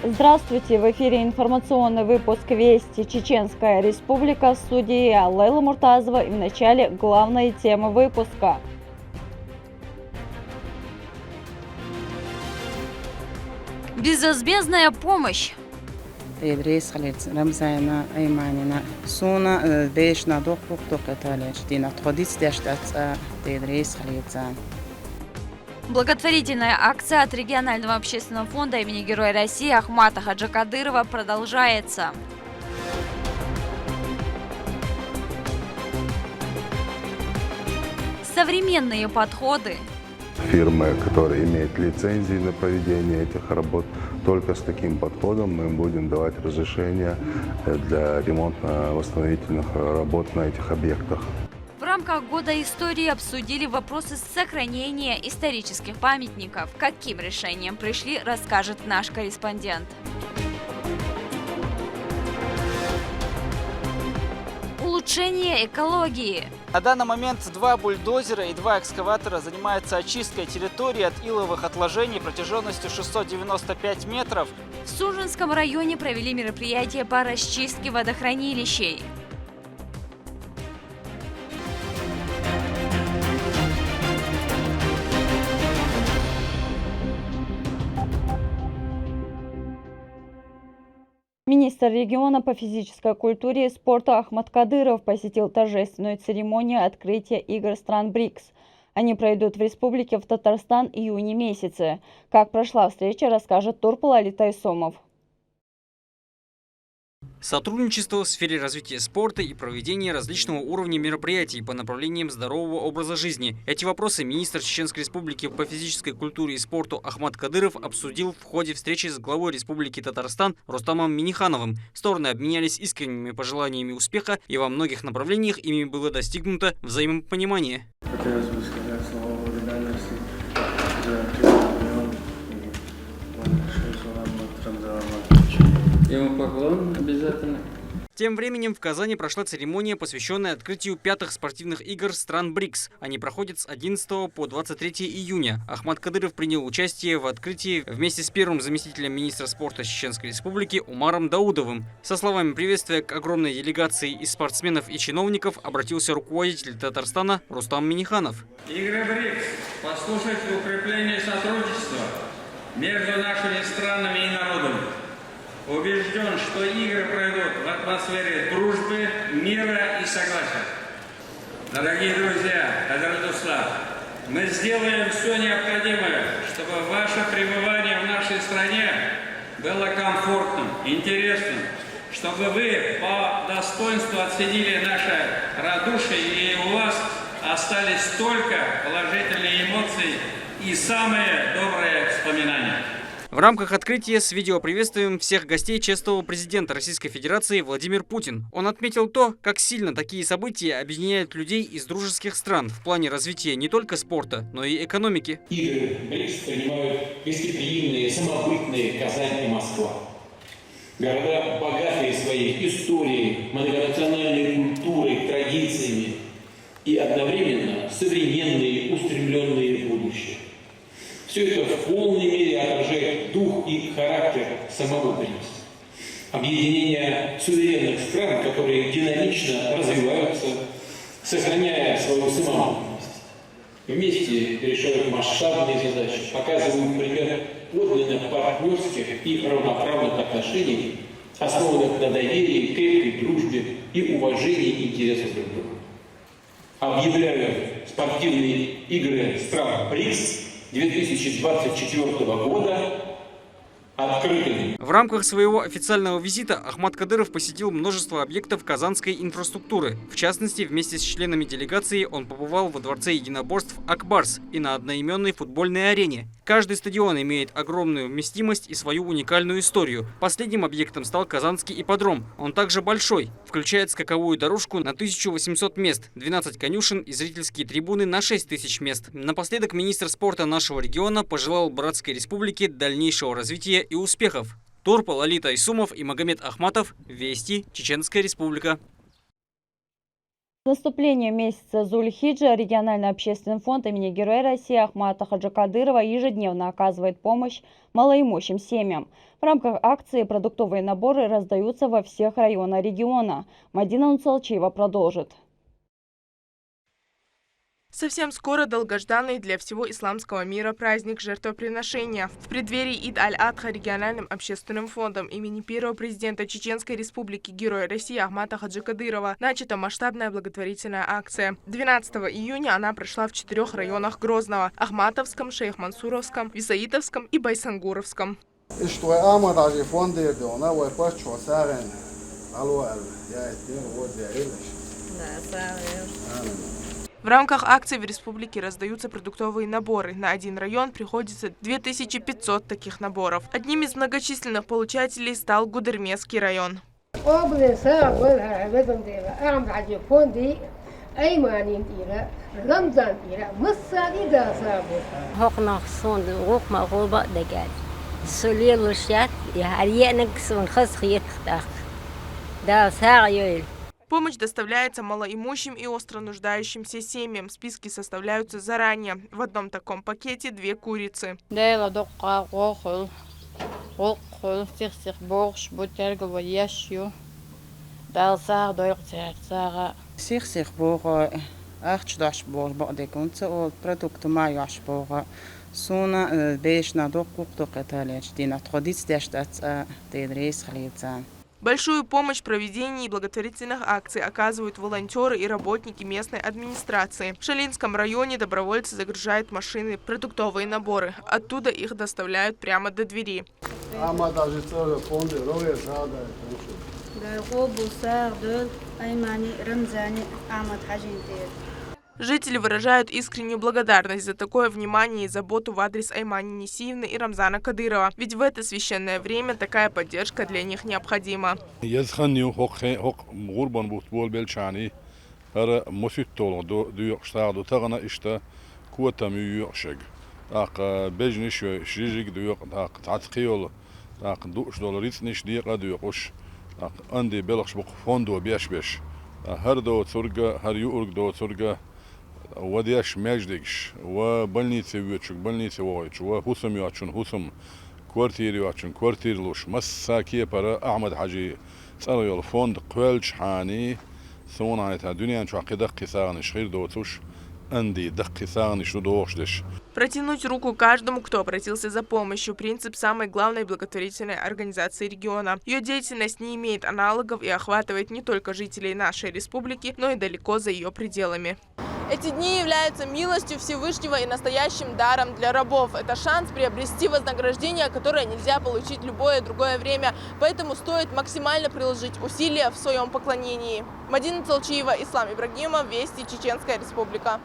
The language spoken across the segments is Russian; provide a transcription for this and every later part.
Здравствуйте! В эфире информационный выпуск «Вести. Чеченская Республика». В студии я, Лейла Муртазова, и в начале главные темы выпуска. Безвозмездная помощь. تدريس خليت رمزانا أيماننا سونا ديش نادوق وقتو قتالش دينا تخديس ديش تدريس خليت. Благотворительная акция от регионального общественного фонда имени Героя России Ахмата Хаджи Кадырова продолжается. Современные подходы. Фирмы, которые имеют лицензии на проведение этих работ, только с таким подходом мы будем давать разрешение для ремонтно-восстановительных работ на этих объектах. В рамках Года истории обсудили вопросы сохранения исторических памятников. К каким решениям пришли, расскажет наш корреспондент. Улучшение экологии. На данный момент 2 бульдозера и 2 экскаватора занимаются очисткой территории от иловых отложений протяженностью 695 метров. В Суженском районе провели мероприятие по расчистке водохранилищей. Министр региона по физической культуре и спорту Ахмат Кадыров посетил торжественную церемонию открытия игр стран БРИКС. Они пройдут в республике в Татарстан в июне месяце. Как прошла встреча, расскажет Турпал Алитай Сомов. Сотрудничество в сфере развития спорта и проведение различного уровня мероприятий по направлениям здорового образа жизни. Эти вопросы министр Чеченской Республики по физической культуре и спорту Ахмат Кадыров обсудил в ходе встречи с главой Республики Татарстан Рустамом Миннихановым. Стороны обменялись искренними пожеланиями успеха, и во многих направлениях ими было достигнуто взаимопонимание. Хотелось бы сказать слова благодарности за прием и большое салам от Рамзана Матовича. Ему поклон обязательно. Тем временем в Казани прошла церемония, посвященная открытию 5-х спортивных игр стран БРИКС. Они проходят с 11 по 23 июня. Ахмат Кадыров принял участие в открытии вместе с первым заместителем министра спорта Чеченской Республики Умаром Даудовым. Со словами приветствия к огромной делегации из спортсменов и чиновников обратился руководитель Татарстана Рустам Минниханов. Игры БРИКС послужат укреплению сотрудничества между нашими странами и народами. Убежден, что игры пройдут в атмосфере дружбы, мира и согласия. Дорогие друзья, Азербайджан, мы сделаем все необходимое, чтобы ваше пребывание в нашей стране было комфортным, интересным, чтобы вы по достоинству оценили наше радушие и у вас остались только положительные эмоции и самые добрые воспоминания. В рамках открытия с видеоприветствием всех гостей чествовал президент Российской Федерации Владимир Путин. Он отметил то, как сильно такие события объединяют людей из дружеских стран в плане развития не только спорта, но и экономики. Игры БРИКС принимают гостеприимные, самобытные Казань и Москва. Города, богатые своей историей, многонациональной культурой, традициями и одновременно современные, устремленные в будущее. Все это в полной мере отражает дух и характер самого БРИКС. Объединение суверенных стран, которые динамично развиваются, сохраняя свою самобытность. Вместе решают масштабные задачи, показывают пример подлинно партнерских и равноправных отношений, основанных на доверии, крепкой дружбе и уважении интересов друг друга. Объявляю спортивные игры стран БРИКС 2024 года открытыми. В рамках своего официального визита Ахмат Кадыров посетил множество объектов казанской инфраструктуры. В частности, вместе с членами делегации он побывал во дворце единоборств «Акбарс» и на одноименной футбольной арене. Каждый стадион имеет огромную вместимость и свою уникальную историю. Последним объектом стал Казанский ипподром. Он также большой, включает скаковую дорожку на 1800 мест, 12 конюшен и зрительские трибуны на 6000 мест. Напоследок министр спорта нашего региона пожелал Братской Республике дальнейшего развития и успехов. Турпал Алитай Сомов и Магомед Ахматов. Вести. Чеченская Республика. С наступлением месяца Зуль-Хиджа региональный общественный фонд имени Героя России Ахмата Хаджи Кадырова ежедневно оказывает помощь малоимущим семьям. В рамках акции продуктовые наборы раздаются во всех районах региона. Мадина Нуцалчиева продолжит. Совсем скоро долгожданный для всего исламского мира праздник жертвоприношения. В преддверии Ид-аль-Адха региональным общественным фондом имени первого президента Чеченской республики Героя России Ахмата Хаджи Кадырова начата масштабная благотворительная акция. 12 июня она прошла в 4 районах Грозного – Ахматовском, Шейх-Мансуровском, Висаитовском и Байсангуровском. В рамках акции в республике раздаются продуктовые наборы. На один район приходится 2500 таких наборов. Одним из многочисленных получателей стал Гудермесский район. Помощь доставляется малоимущим и остро нуждающимся семьям. Списки составляются заранее. В одном таком пакете 2 курицы. Большую помощь в проведении благотворительных акций оказывают волонтеры и работники местной администрации. В Шалинском районе добровольцы загружают машины продуктовые наборы. Оттуда их доставляют прямо до двери. Жители выражают искреннюю благодарность за такое внимание и заботу в адрес Аймани Несиевны и Рамзана Кадырова. Ведь в это священное время такая поддержка для них необходима. وديش ماجدكش وبلنيتي ويتشك بلنيتي وغيتش وهوسم يواتشن هوسم كوارتير يواتشن كوارتير لوش مساكية برا أحمد حاجي تسألوا يول فوند قوالش حاني ثون عنيتها دنيا نشو عقيدة قصاغن شخير دوتوش أندي دق قصاغن شو دوغشدش. Протянуть руку каждому, кто обратился за помощью – принцип самой главной благотворительной организации региона. Ее деятельность не имеет аналогов и охватывает не только жителей нашей республики, но и далеко за ее пределами. Эти дни являются милостью Всевышнего и настоящим даром для рабов. Это шанс приобрести вознаграждение, которое нельзя получить в любое другое время. Поэтому стоит максимально приложить усилия в своем поклонении. Мадина Нуцалчиева, Ислам Ибрагимов, Вести, Чеченская республика.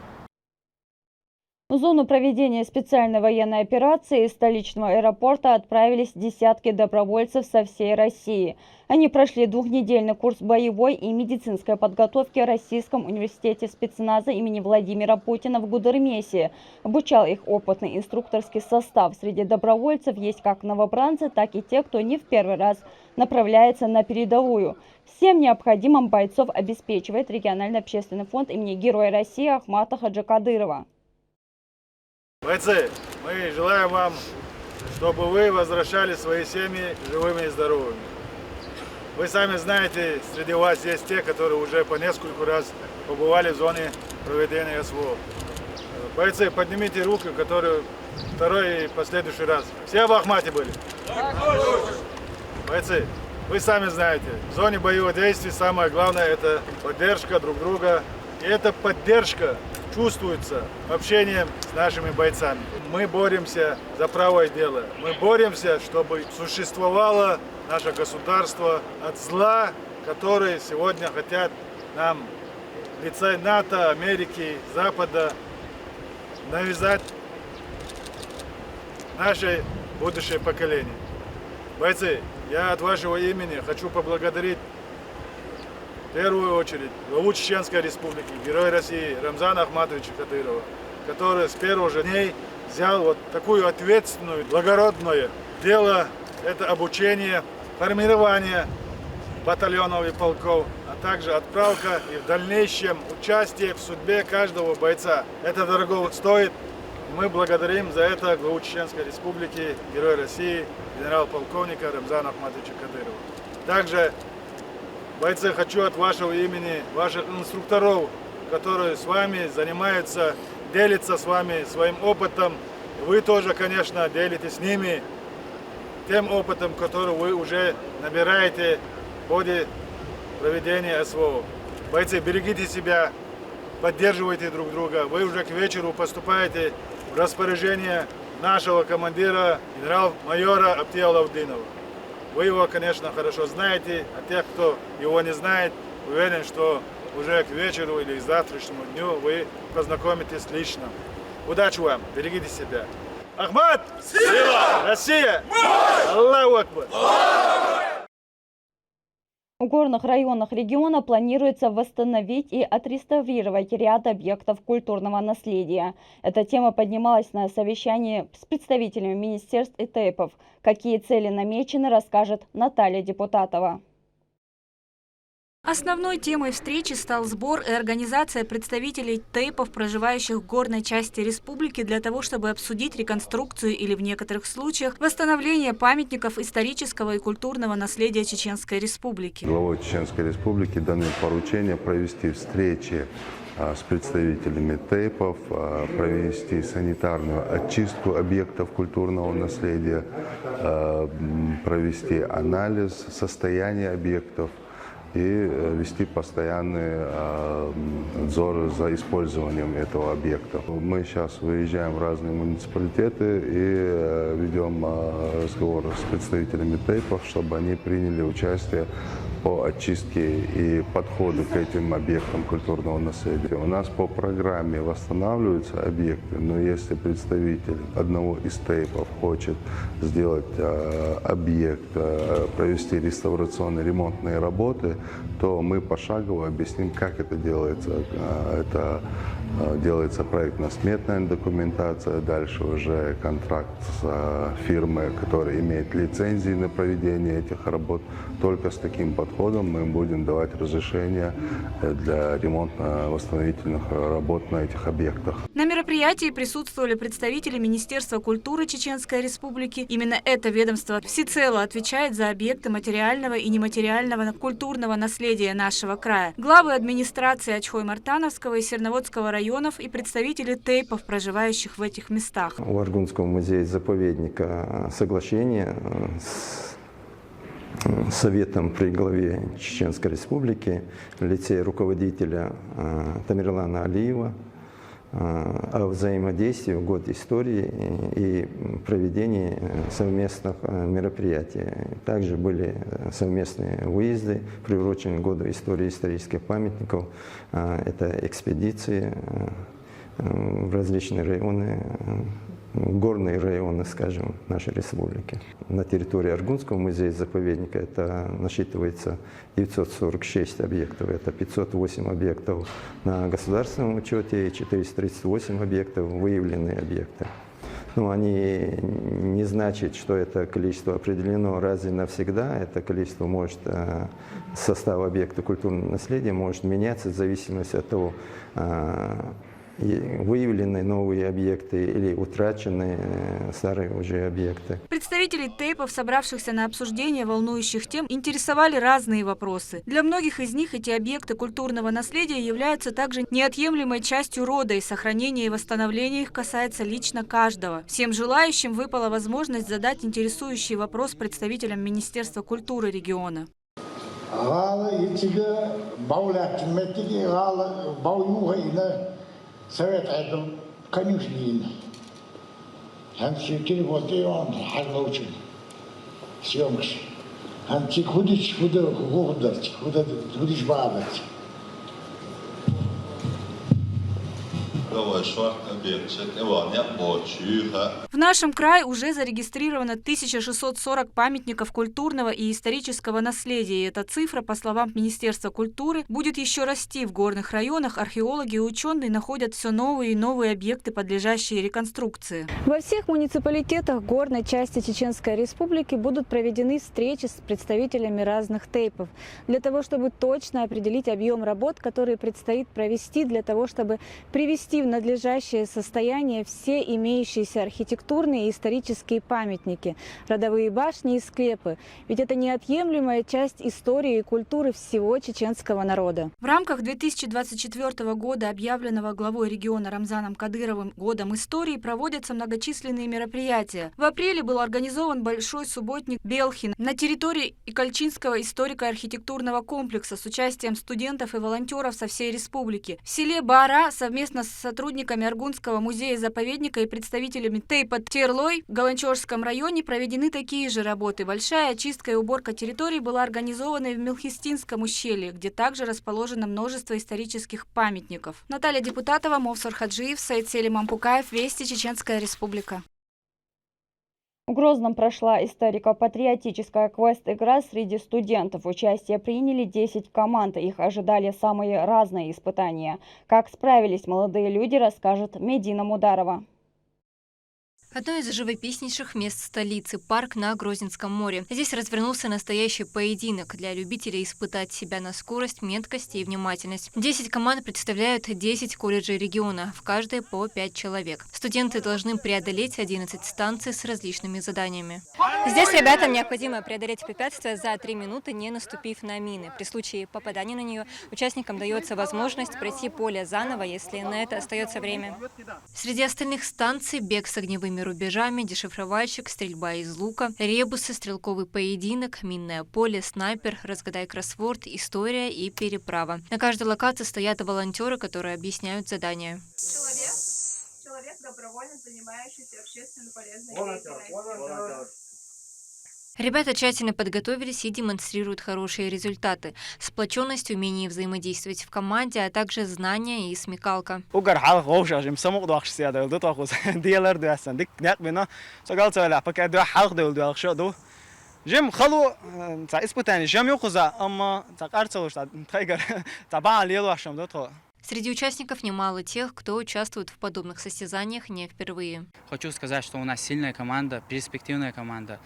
В зону проведения специальной военной операции из столичного аэропорта отправились десятки добровольцев со всей России. Они прошли 2-недельный курс боевой и медицинской подготовки в Российском университете спецназа имени Владимира Путина в Гудермесе. Обучал их опытный инструкторский состав. Среди добровольцев есть как новобранцы, так и те, кто не в первый раз направляется на передовую. Всем необходимым бойцов обеспечивает региональный общественный фонд имени Героя России Ахмата Хаджи Кадырова. Бойцы, мы желаем вам, чтобы вы возвращали свои семьи живыми и здоровыми. Вы сами знаете, среди вас есть те, которые уже по нескольку раз побывали в зоне проведения СВО. Бойцы, поднимите руки, которые второй и последующий раз. Все в Ахмате были? Бойцы, вы сами знаете, в зоне боевых действий самое главное – это поддержка друг друга. И эта поддержка чувствуется общением с нашими бойцами. Мы боремся за правое дело. Мы боремся, чтобы существовало наше государство от зла, которые сегодня хотят нам в лице НАТО, Америки, Запада навязать наше будущее поколение. Бойцы, я от вашего имени хочу поблагодарить в первую очередь главу Чеченской республики, Героя России Рамзана Ахматовича Кадырова, который с первых же дней взял вот такую ответственную, благородное дело, это обучение, формирование батальонов и полков, а также отправка и в дальнейшем участие в судьбе каждого бойца. Это дорого стоит. Мы благодарим за это главу Чеченской Республики, Героя России, генерал-полковника Рамзана Ахматовича Кадырова. Также, бойцы, хочу от вашего имени, ваших инструкторов, которые с вами занимаются, делятся с вами своим опытом. Вы тоже, конечно, делитесь с ними тем опытом, который вы уже набираете в ходе проведения СВО. Бойцы, берегите себя, поддерживайте друг друга. Вы уже к вечеру поступаете в распоряжение нашего командира, генерал-майора Аптия Лавдинова. Вы его, конечно, хорошо знаете, а тех, кто его не знает, уверен, что уже к вечеру или к завтрашнему дню вы познакомитесь лично. Удачи вам, берегите себя. Ахмат! Сила! Россия! Аллаху Акбар! В горных районах региона планируется восстановить и отреставрировать ряд объектов культурного наследия. Эта тема поднималась на совещании с представителями министерств и ТЭПов. Какие цели намечены, расскажет Наталья Депутатова. Основной темой встречи стал сбор и организация представителей ТЭПов, проживающих в горной части республики, для того, чтобы обсудить реконструкцию или в некоторых случаях восстановление памятников исторического и культурного наследия Чеченской Республики. Главой Чеченской Республики даны поручения провести встречи с представителями ТЭПов, провести санитарную очистку объектов культурного наследия, провести анализ состояния объектов и вести постоянный надзор за использованием этого объекта. Мы сейчас выезжаем в разные муниципалитеты и ведем разговор с представителями ТЭПов, чтобы они приняли участие по очистке и подходу к этим объектам культурного наследия. У нас по программе восстанавливаются объекты, но если представитель одного из ТЭПов хочет сделать объект, провести реставрационные ремонтные работы, то мы пошагово объясним, как это делается. Это делается проектно-сметная документация, дальше уже контракт с фирмой, которая имеет лицензии на проведение этих работ. Только с таким подходом мы будем давать разрешение для ремонтно-восстановительных работ на этих объектах. На мероприятии присутствовали представители Министерства культуры Чеченской Республики. Именно это ведомство всецело отвечает за объекты материального и нематериального культурного наследия нашего края. Главы администрации Ачхой-Мартановского и Серноводского районов и представители ТЭПов, проживающих в этих местах. У Аргунского музея-заповедника соглашение с Советом при главе Чеченской Республики в лице руководителя Тамерлана Алиева о взаимодействии в год истории и проведении совместных мероприятий. Также были совместные выезды, приуроченные к году истории исторических памятников. Это экспедиции в различные районы, горные районы, скажем, нашей республики. На территории Аргунского музея-заповедника это насчитывается 946 объектов, это 508 объектов на государственном учете и 438 объектов выявленные объекты. Но они не значат, что это количество определено раз и навсегда. Это количество может, состав объекта культурного наследия может меняться в зависимости от того, выявленные новые объекты или утраченные старые уже объекты. Представители ТЭПов, собравшихся на обсуждение волнующих тем, интересовали разные вопросы. Для многих из них эти объекты культурного наследия являются также неотъемлемой частью рода, и сохранение и восстановление их касается лично каждого. Всем желающим выпала возможность задать интересующий вопрос представителям Министерства культуры региона. Совет это конюшни. Анти телеводы он хагоучен. Съемки. Анти худич худич бабать. В нашем крае уже зарегистрировано 1640 памятников культурного и исторического наследия. И эта цифра, по словам Министерства культуры, будет еще расти. В горных районах археологи и ученые находят все новые и новые объекты, подлежащие реконструкции. Во всех муниципалитетах горной части Чеченской Республики будут проведены встречи с представителями разных тейпов, для того, чтобы точно определить объем работ, которые предстоит провести, для того, чтобы привести в надлежащее состояние все имеющиеся архитектурные и исторические памятники, родовые башни и склепы. Ведь это неотъемлемая часть истории и культуры всего чеченского народа. В рамках 2024 года, объявленного главой региона Рамзаном Кадыровым годом истории, проводятся многочисленные мероприятия. В апреле был организован большой субботник «Белхин» на территории Икальчинского историко-архитектурного комплекса с участием студентов и волонтеров со всей республики. В селе Баара совместно с сотрудниками Аргунского музея-заповедника и представителями тейпа Терлой в Галанчорском районе проведены такие же работы. Большая очистка и уборка территории была организована и в Мелхистинском ущелье, где также расположено множество исторических памятников. Наталья Депутатова, Мовсар Хаджиев, Саид Селим Ампукаев, Вести, Чеченская Республика. В Грозном прошла историко-патриотическая квест-игра среди студентов. В участие приняли 10 команд. Их ожидали самые разные испытания. Как справились молодые люди, расскажет Медина Мударова. Одно из живописнейших мест столицы – парк на Грозненском море. Здесь развернулся настоящий поединок для любителей испытать себя на скорость, меткость и внимательность. 10 команд представляют 10 колледжей региона, в каждой по 5 человек. Студенты должны преодолеть 11 станций с различными заданиями. Здесь ребятам необходимо преодолеть препятствия за 3 минуты, не наступив на мины. При случае попадания на нее участникам дается возможность пройти поле заново, если на это остается время. Среди остальных станций – бег с огневыми рубежами, дешифровальщик, стрельба из лука, ребусы, стрелковый поединок, минное поле, снайпер, разгадай кроссворд, история и переправа. На каждой локации стоят волонтеры, которые объясняют задания. Человек добровольно занимающийся общественно полезной деятельностью. Ребята тщательно подготовились и демонстрируют хорошие результаты. Сплоченность, умение взаимодействовать в команде, а также знания и смекалка. Среди участников немало тех, кто участвует в подобных состязаниях не впервые. Хочу сказать, что у нас сильная команда, перспективная команда.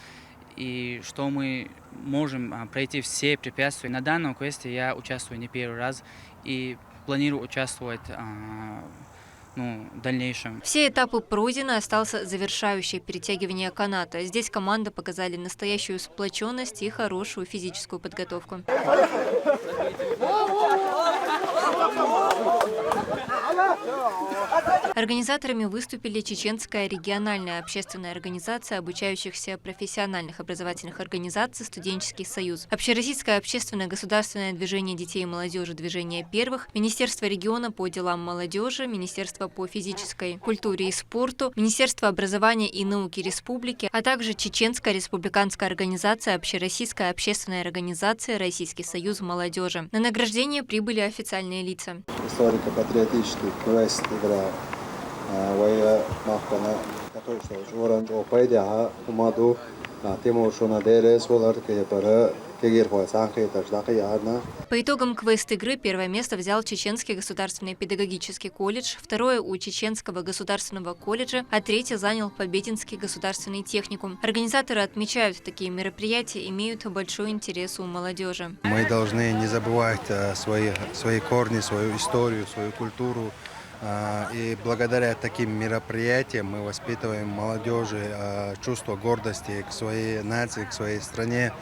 И что мы можем пройти все препятствия. На данном квесте я участвую не первый раз и планирую участвовать в дальнейшем. Все этапы пройдены, остался завершающее перетягивание каната. Здесь команда показали настоящую сплоченность и хорошую физическую подготовку. Организаторами выступили Чеченская региональная общественная организация обучающихся профессиональных образовательных организаций «Студенческий союз», Общероссийское общественное государственное движение детей и молодежи «Движение первых», Министерство региона по делам молодежи, Министерство по физической культуре и спорту, Министерство образования и науки республики, а также Чеченская республиканская организация Общероссийская общественная организация «Российский союз молодежи». На награждение прибыли официальные лица. Историко-патриотический квест игра. По итогам квест-игры первое место взял Чеченский государственный педагогический колледж, второе у Чеченского государственного колледжа, а третье занял Побединский государственный техникум. Организаторы отмечают, такие мероприятия имеют большой интерес у молодежи. Мы должны не забывать свои корни, свою историю, свою культуру. И благодаря таким мероприятиям мы воспитываем молодежи чувство гордости к своей нации, к своей стране.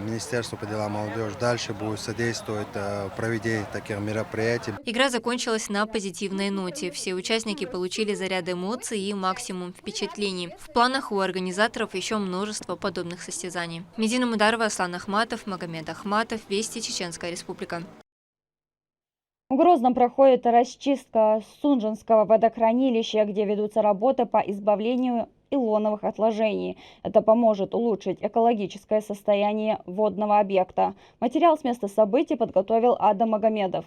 Министерство по делам молодежи дальше будет содействовать проведению таких мероприятий. Игра закончилась на позитивной ноте. Все участники получили заряд эмоций и максимум впечатлений. В планах у организаторов еще множество подобных состязаний. Медина Мударова, Аслан Ахматов, Магомед Ахматов, Вести, Чеченская Республика. В Грозном проходит расчистка Сунжинского водохранилища, где ведутся работы по избавлению илоновых отложений. Это поможет улучшить экологическое состояние водного объекта. Материал с места событий подготовил Адам Магомедов.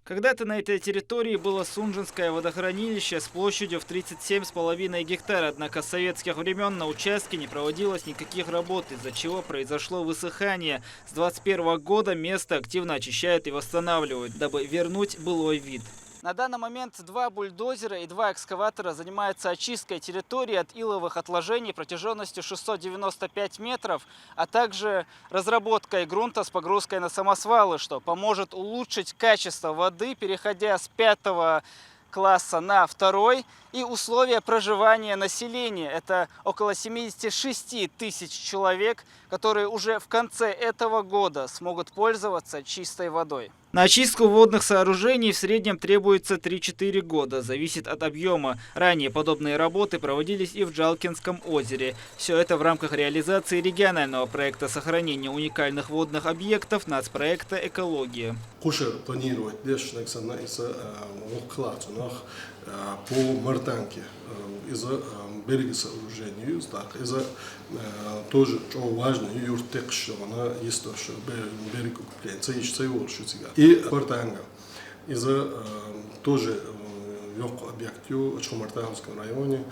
Когда-то на этой территории было Сунжинское водохранилище с площадью в 37,5 гектар, однако с советских времен на участке не проводилось никаких работ, из-за чего произошло высыхание. С 2021 года место активно очищают и восстанавливают, дабы вернуть былой вид. На данный момент 2 бульдозера и 2 экскаватора занимаются очисткой территории от иловых отложений протяженностью 695 метров, а также разработкой грунта с погрузкой на самосвалы, что поможет улучшить качество воды, переходя с 5 класса на 2, и условия проживания населения. Это около 76 тысяч человек, которые уже в конце этого года смогут пользоваться чистой водой. На очистку водных сооружений в среднем требуется 3-4 года, зависит от объема. Ранее подобные работы проводились и в Джалкинском озере. Все это в рамках реализации регионального проекта сохранения уникальных водных объектов нацпроекта «Экология». планирует по Мартанке из-за берега сооружения, из-за тоже важно юртек, что она есть тоже берег и Мартанга из-за тоже объект в Чумартанском районе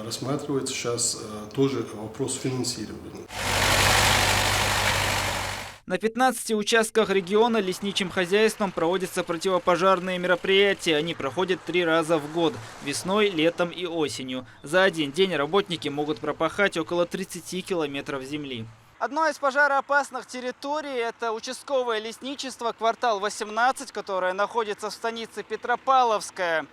рассматривается сейчас тоже вопрос финансирования. На 15 участках региона лесничим хозяйством проводятся противопожарные мероприятия. Они проходят 3 раза в год – весной, летом и осенью. За один день работники могут пропахать около 30 километров земли. Одной из пожароопасных территорий – это участковое лесничество, квартал 18, которое находится в станице Петропавловская.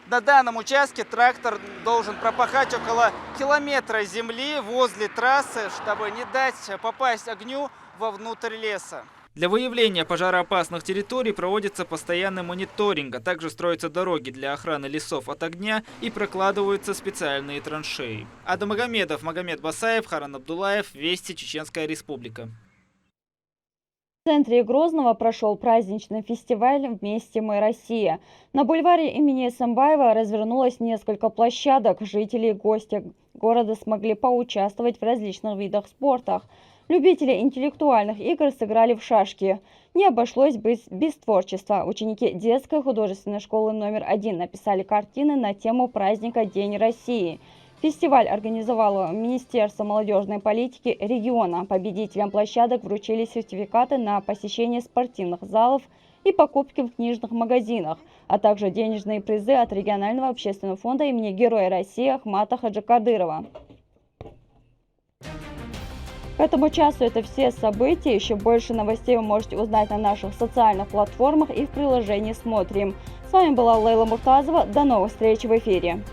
На данном участке трактор должен пропахать около километра земли возле трассы, чтобы не дать попасть огню вовнутрь леса. Для выявления пожароопасных территорий проводится постоянный мониторинг, а также строятся дороги для охраны лесов от огня и прокладываются специальные траншеи. Адам Магомедов, Магомед Басаев, Харан Абдулаев, Вести, Чеченская Республика. В центре Грозного прошел праздничный фестиваль «Вместе мы Россия». На бульваре имени Эсамбаева развернулось несколько площадок. Жители и гости города смогли поучаствовать в различных видах спорта. Любители интеллектуальных игр сыграли в шашки. Не обошлось без творчества. Ученики детской художественной школы номер 1 написали картины на тему праздника День России. Фестиваль организовало Министерство молодежной политики региона. Победителям площадок вручили сертификаты на посещение спортивных залов и покупки в книжных магазинах, а также денежные призы от регионального общественного фонда имени Героя России Ахмата Хаджикадырова. К этому часу это все события. Еще больше новостей вы можете узнать на наших социальных платформах и в приложении «Смотрим». С вами была Лейла Муртазова. До новых встреч в эфире.